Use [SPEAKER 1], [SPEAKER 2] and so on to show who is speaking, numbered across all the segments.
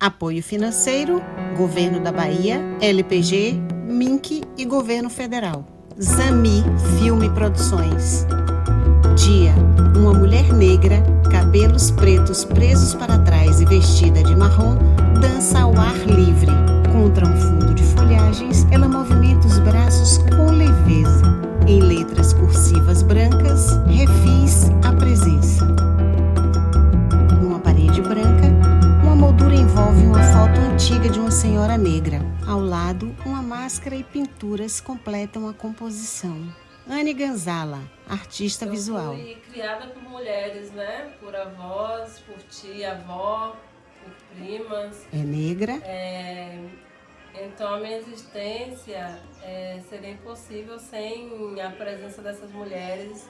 [SPEAKER 1] Apoio financeiro, Governo da Bahia, LPG, MINC e Governo Federal. Zami Filme Produções. Dia: uma mulher negra, cabelos pretos presos para trás e vestida de marrom, dança ao ar livre. Contra um fundo de folhagens, ela movimenta os braços com leveza. Em letras cursivas brancas, refis a presença. Numa parede branca, uma moldura envolve uma foto antiga de uma senhora negra. Ao lado, uma máscara e pinturas completam a composição. Anne Ganzala, artista visual.
[SPEAKER 2] Eu fui criada por mulheres, né? Por avós, por tia, avó, por primas.
[SPEAKER 1] É negra?
[SPEAKER 2] Então a minha existência seria impossível sem a presença dessas mulheres,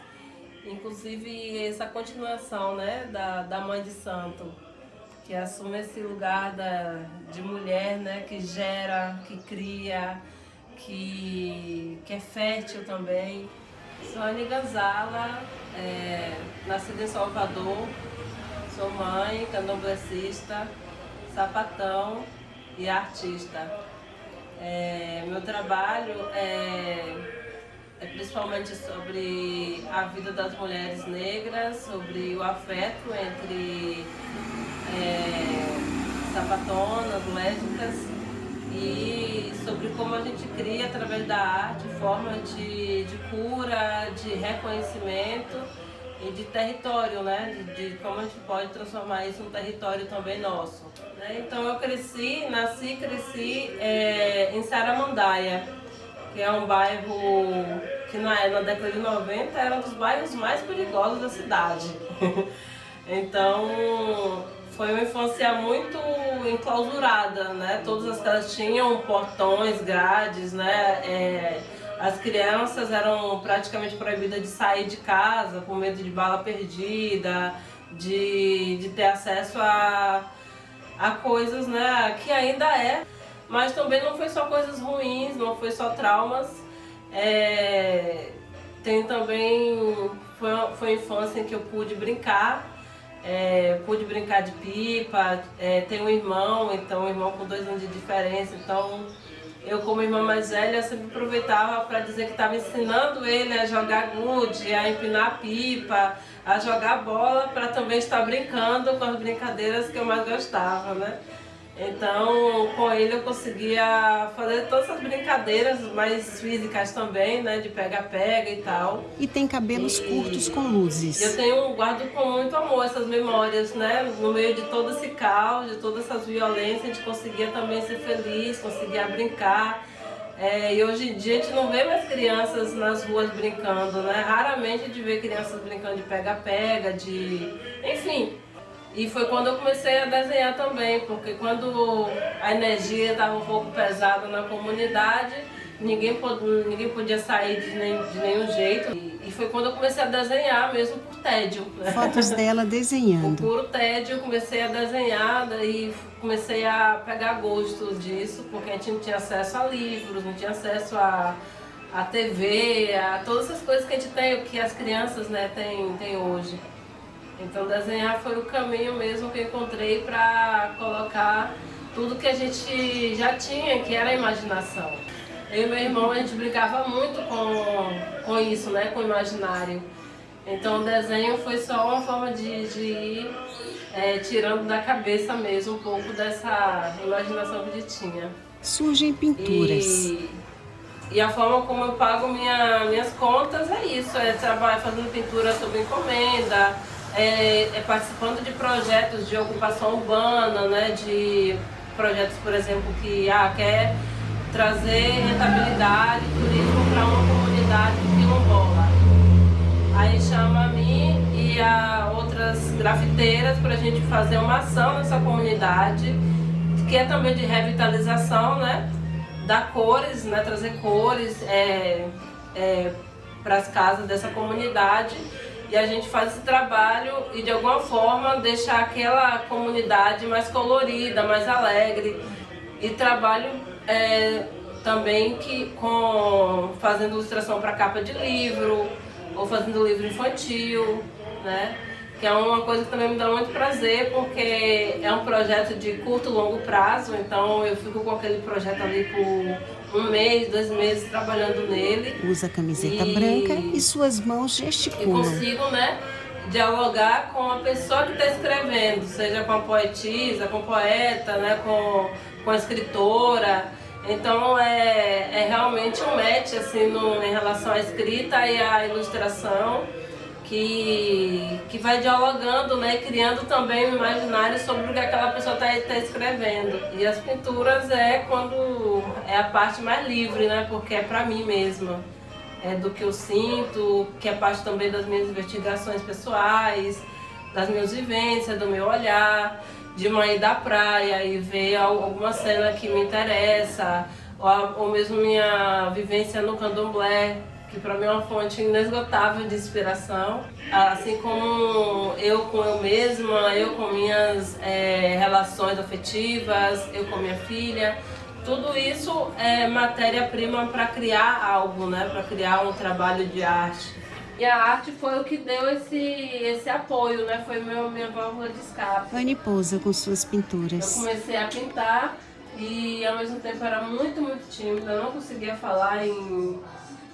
[SPEAKER 2] inclusive essa continuação, né? Da Mãe de Santo, que assume esse lugar de mulher, né? Que gera, que cria, que é fértil também. Sou Anne Ganzala, nascida em Salvador, sou mãe, candomblessista, sapatão e artista. Meu trabalho é principalmente sobre a vida das mulheres negras, sobre o afeto entre sapatonas, lésbicas, e sobre como a gente cria através da arte forma de cura, de reconhecimento e de território, né? De como a gente pode transformar isso num território também nosso, né? Então eu nasci e cresci em Saramandaia, que é um bairro que na década de 90 era um dos bairros mais perigosos da cidade. Então foi uma infância muito enclausurada, né? Todas as casas tinham portões, grades, né? As crianças eram praticamente proibidas de sair de casa por medo de bala perdida, de ter acesso a coisas, né? Que ainda mas também não foi só coisas ruins, não foi só traumas. Tem também, foi uma infância em que eu pude brincar. Pude brincar de pipa, tenho um irmão, então um irmão com 2 anos de diferença, então eu como irmã mais velha sempre aproveitava para dizer que estava ensinando ele a jogar gude, a empinar pipa, a jogar bola, para também estar brincando com as brincadeiras que eu mais gostava, né? Então, com ele eu conseguia fazer todas essas brincadeiras mais físicas também, né? De pega-pega e tal.
[SPEAKER 1] E tem cabelos curtos com luzes.
[SPEAKER 2] Eu guardo com muito amor essas memórias, né? No meio de todo esse caos, de todas essas violências, a gente conseguia também ser feliz, conseguia brincar. E hoje em dia a gente não vê mais crianças nas ruas brincando, né? Raramente a gente vê crianças brincando de pega-pega, enfim. E foi quando eu comecei a desenhar também, porque quando a energia estava um pouco pesada na comunidade, ninguém podia sair de nenhum jeito. E foi quando eu comecei a desenhar mesmo por tédio.
[SPEAKER 1] Fotos dela desenhando.
[SPEAKER 2] Por puro tédio, eu comecei a desenhar e comecei a pegar gosto disso, porque a gente não tinha acesso a livros, não tinha acesso a TV, a todas essas coisas que a gente tem, que as crianças, né, têm hoje. Então desenhar foi o caminho mesmo que eu encontrei para colocar tudo que a gente já tinha, que era a imaginação. Eu e meu irmão, a gente brincava muito com isso, né? Com o imaginário. Então o desenho foi só uma forma de ir tirando da cabeça mesmo um pouco dessa imaginação que a gente tinha.
[SPEAKER 1] Surgem pinturas.
[SPEAKER 2] E a forma como eu pago minhas contas é isso, trabalhar fazendo pintura sob encomenda, participando de projetos de ocupação urbana, né, de projetos, por exemplo, que quer trazer rentabilidade, turismo para uma comunidade quilombola. Aí chama a mim e a outras grafiteiras para a gente fazer uma ação nessa comunidade, que é também de revitalização, né, dar cores, né, trazer cores para as casas dessa comunidade. E a gente faz esse trabalho e de alguma forma deixar aquela comunidade mais colorida, mais alegre. E trabalho também fazendo ilustração para capa de livro, ou fazendo livro infantil, né? que é uma coisa que também me dá muito prazer, porque é um projeto de curto e longo prazo, então eu fico com aquele projeto ali por 1 mês, 2 meses trabalhando nele.
[SPEAKER 1] Usa camiseta branca e suas mãos
[SPEAKER 2] Eu
[SPEAKER 1] gesticulam.
[SPEAKER 2] consigo, né, dialogar com a pessoa que está escrevendo, seja com a poetisa, com o poeta, né, com a escritora. Então é realmente um match assim, em relação à escrita e à ilustração, que vai dialogando, né, criando também um imaginário sobre o que aquela pessoa está escrevendo. E as pinturas quando é a parte mais livre, né, porque é para mim mesma. É do que eu sinto, que é parte também das minhas investigações pessoais, das minhas vivências, do meu olhar, de uma ida à praia e ver alguma cena que me interessa, ou mesmo minha vivência no candomblé, que para mim é uma fonte inesgotável de inspiração. Assim como eu com eu mesma, eu com minhas relações afetivas, eu com minha filha. Tudo isso é matéria-prima para criar algo, né? Para criar um trabalho de arte. E a arte foi o que deu esse apoio, né? Foi minha válvula de escape.
[SPEAKER 1] Anne pousa com suas
[SPEAKER 2] Eu
[SPEAKER 1] pinturas.
[SPEAKER 2] comecei a pintar e ao mesmo tempo era muito, muito tímida. Eu não conseguia falar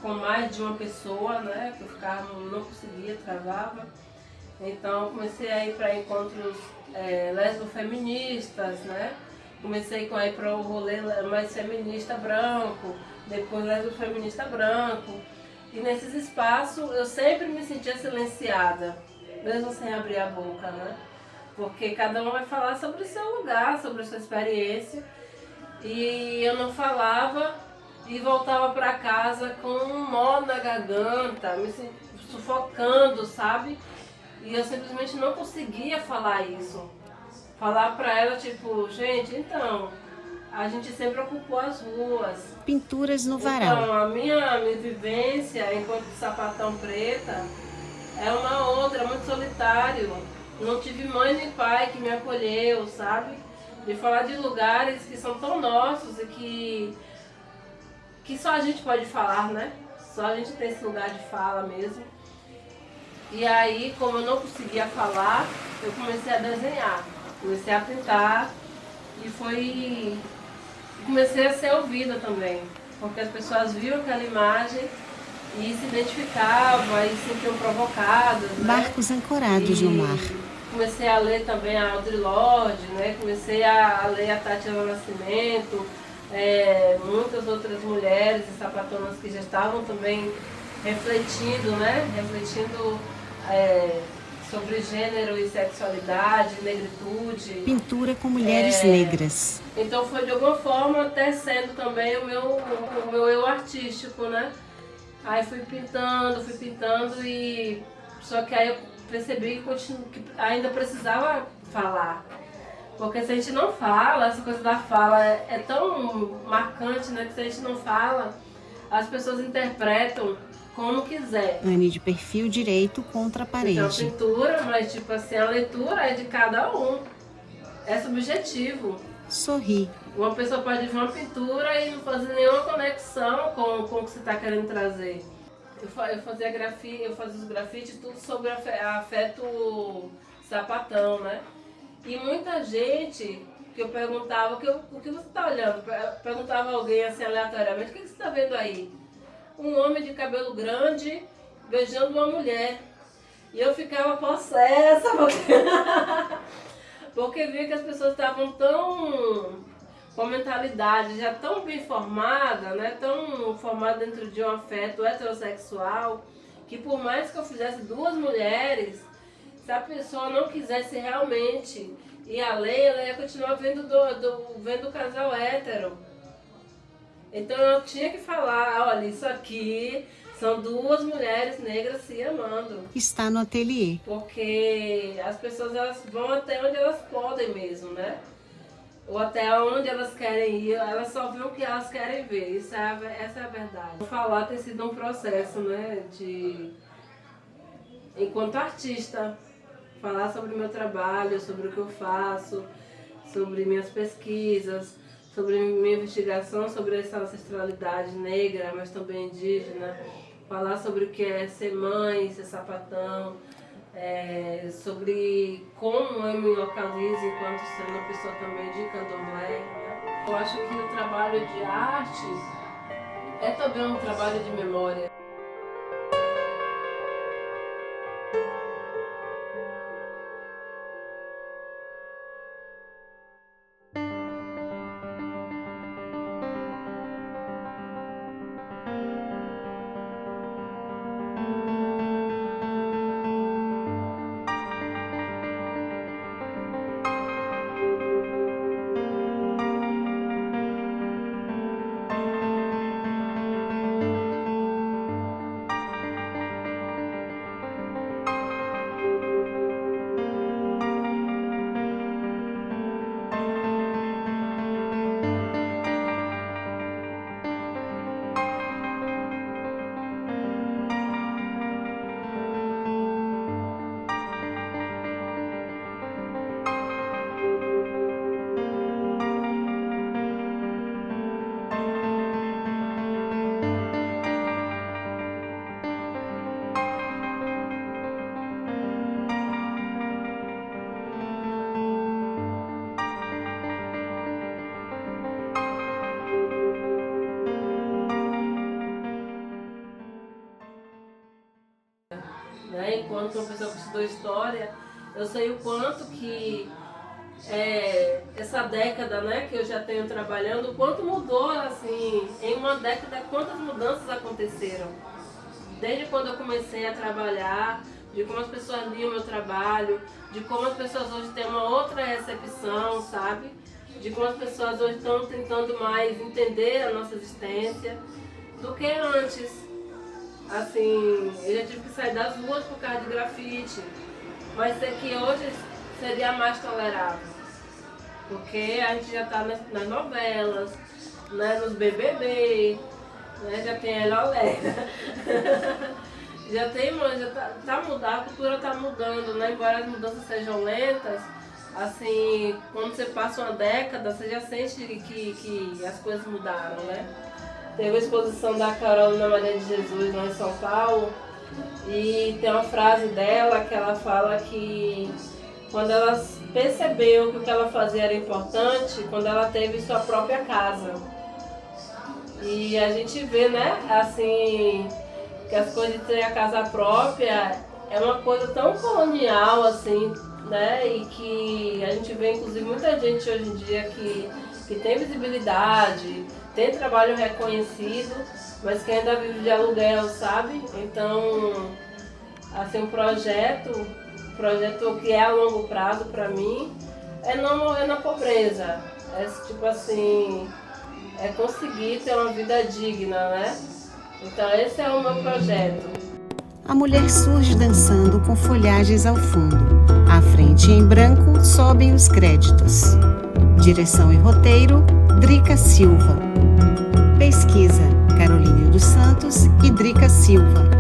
[SPEAKER 2] com mais de uma pessoa, né? Que eu não conseguia, travava. Então eu comecei a ir para encontros lesbo-feministas, né? Comecei a ir para o rolê mais feminista branco, depois lesbo-feminista branco. E nesses espaços eu sempre me sentia silenciada, mesmo sem abrir a boca, né? Porque cada um vai falar sobre o seu lugar, sobre a sua experiência. E eu não falava e voltava para casa com um nó na garganta, me sufocando, sabe? E eu simplesmente não conseguia falar isso. Falar para ela, tipo, gente, então, a gente sempre ocupou as ruas.
[SPEAKER 1] Pinturas no varal.
[SPEAKER 2] Então, a minha vivência enquanto sapatão preta é uma outra, muito solitário. Não tive mãe nem pai que me acolheu, sabe? De falar de lugares que são tão nossos e que só a gente pode falar, né? Só a gente tem esse lugar de fala mesmo. E aí, como eu não conseguia falar, eu comecei a desenhar. Comecei a pintar e comecei a ser ouvida também, porque as pessoas viam aquela imagem e se identificavam e se sentiam provocadas, né?
[SPEAKER 1] Barcos ancorados no mar.
[SPEAKER 2] Comecei a ler também a Audre Lorde, né? Comecei a ler a Tatiana Nascimento, muitas outras mulheres e sapatonas que já estavam também refletindo, né? Sobre gênero e sexualidade, negritude.
[SPEAKER 1] Pintura com mulheres negras.
[SPEAKER 2] Então foi de alguma forma tecendo também o meu eu artístico, né? Aí fui pintando e só que aí eu percebi que ainda precisava falar. Porque se a gente não fala, essa coisa da fala é tão marcante, né? Que se a gente não fala, as pessoas interpretam como quiser.
[SPEAKER 1] Anne de perfil direito contra a parede.
[SPEAKER 2] Então, pintura, mas tipo assim, a leitura é de cada um. É subjetivo.
[SPEAKER 1] Sorri.
[SPEAKER 2] Uma pessoa pode ver uma pintura e não fazer nenhuma conexão com o que você está querendo trazer. Eu fazia os grafites tudo sobre afeto sapatão, né? E muita gente que eu perguntava, o que você está olhando? Perguntava a alguém assim aleatoriamente, o que você está vendo aí? Um homem de cabelo grande beijando uma mulher. E eu ficava possessa, porque via que as pessoas estavam com a mentalidade já tão bem formada, né? Tão formada dentro de um afeto heterossexual, que por mais que eu fizesse 2 mulheres, se a pessoa não quisesse realmente ir além, ela ia continuar vendo o casal hétero. Então eu tinha que falar, olha, isso aqui são 2 mulheres negras se amando.
[SPEAKER 1] Está no ateliê.
[SPEAKER 2] Porque as pessoas elas vão até onde elas podem mesmo, né? Ou até onde elas querem ir, elas só veem o que elas querem ver. Essa é a verdade. Falar tem sido um processo, né? Enquanto artista, falar sobre o meu trabalho, sobre o que eu faço, sobre minhas pesquisas, sobre minha investigação sobre essa ancestralidade negra, mas também indígena, falar sobre o que é ser mãe, ser sapatão, sobre como eu me localizo enquanto sendo uma pessoa também de candomblé, né? Eu acho que o trabalho de arte é também um trabalho de memória. Enquanto uma pessoa que estudou história, eu sei o quanto que essa década, né, que eu já tenho trabalhando, o quanto mudou, assim, em uma década, quantas mudanças aconteceram. Desde quando eu comecei a trabalhar, de como as pessoas liam o meu trabalho, de como as pessoas hoje têm uma outra recepção, sabe? De como as pessoas hoje estão tentando mais entender a nossa existência do que antes. Assim, eu já tive que sair das ruas por causa de grafite, mas sei que hoje seria mais tolerável, porque a gente já está nas novelas, né, nos BBB, né, já tem a Lolé, tá mudando, a cultura está mudando, né, embora as mudanças sejam lentas, assim, quando você passa uma década, você já sente que as coisas mudaram, né? Teve a exposição da Carolina Maria de Jesus lá em São Paulo e tem uma frase dela que ela fala que quando ela percebeu que o que ela fazia era importante, quando ela teve sua própria casa. E a gente vê, né, assim, que as coisas de ter a casa própria é uma coisa tão colonial, assim, né, e que a gente vê inclusive muita gente hoje em dia que tem visibilidade, tem trabalho reconhecido, mas que ainda vive de aluguel, sabe? Então, assim, um projeto que é a longo prazo para mim é não morrer na pobreza. É tipo assim, é conseguir ter uma vida digna, né? Então esse é o meu projeto.
[SPEAKER 1] A mulher surge dançando com folhagens ao fundo. À frente, em branco, sobem os créditos. Direção e roteiro, Drica Silva. Pesquisa, Carolina dos Santos e Drica Silva.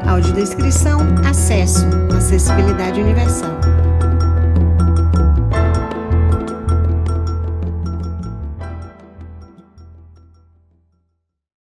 [SPEAKER 1] Audiodescrição, acesso, acessibilidade universal.